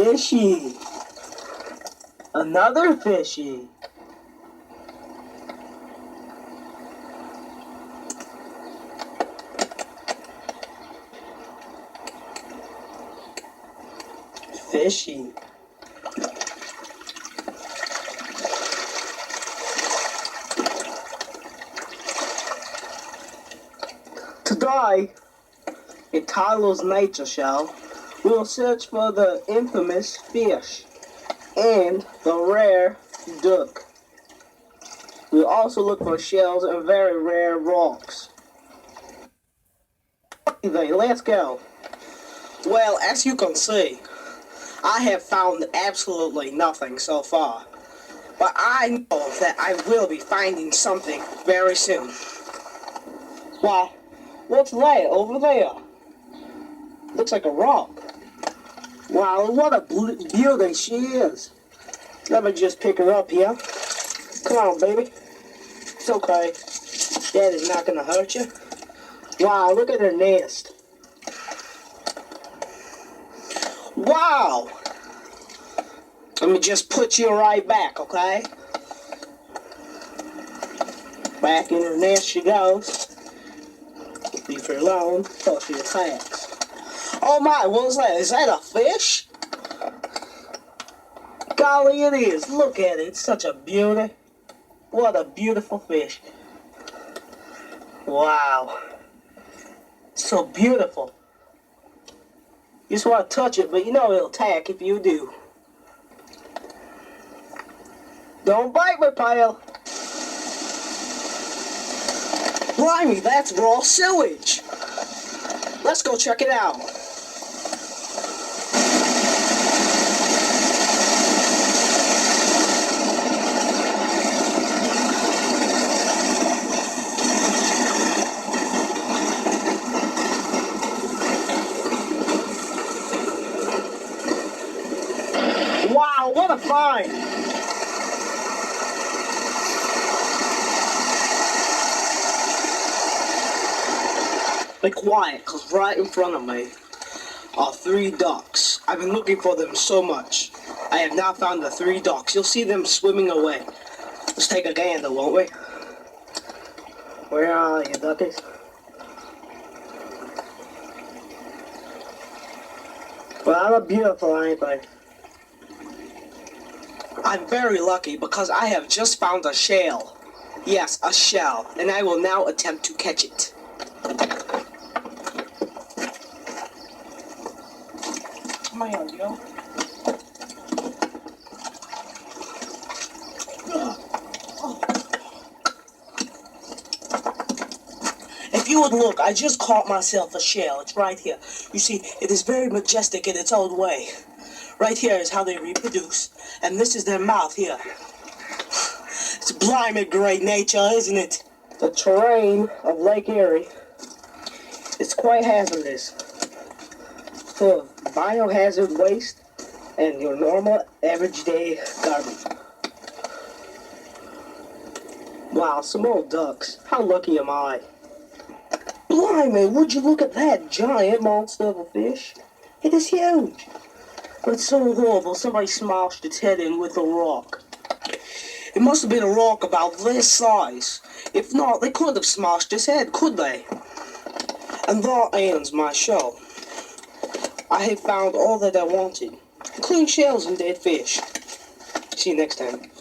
Fishy. Another fishy. Fishy. Today, in Tyler's nature show, we will search for the infamous fish and the rare duck. We'll also look for shells and very rare rocks. Okay, let's go. Well, as you can see, I have found absolutely nothing so far. But I know that I will be finding something very soon. Why, what's that over there? Looks like a rock. Wow, what a beauty she is. Let me just pick her up here. Come on, baby. It's okay. That is not gonna hurt you. Wow, look at her nest. Wow! Let me just put you right back, okay? Back in her nest she goes. Leave her alone until she attacks. Oh my, what was that? Is that a fish? Golly, it is. Look at it. It's such a beauty. What a beautiful fish. Wow. So beautiful. You just want to touch it, but you know it'll attack if you do. Don't bite me, pal. Blimey, that's raw sewage. Let's go check it out. Wow, what a find! Be quiet, because right in front of me are 3 ducks. I've been looking for them so much. I have now found the 3 ducks. You'll see them swimming away. Let's take a gander, won't we? Where are you, duckies? Well, they're beautiful, ain't they? I'm very lucky because I have just found a shell. Yes, a shell, and I will now attempt to catch it. Come on, yo. If you would look, I just caught myself a shell. It's right here. You see, it is very majestic in its own way. Right here is how they reproduce. And this is their mouth here. It's blimey great nature, isn't it? The terrain of Lake Erie is quite hazardous. Full of biohazard waste and your normal average day garbage. Wow, some old ducks. How lucky am I? Blimey, would you look at that giant monster of a fish? It is huge. But it's so horrible, somebody smashed its head in with a rock. It must have been a rock about this size. If not, they couldn't have smashed its head, could they? And that ends my show. I have found all that I wanted, including shells and dead fish. See you next time.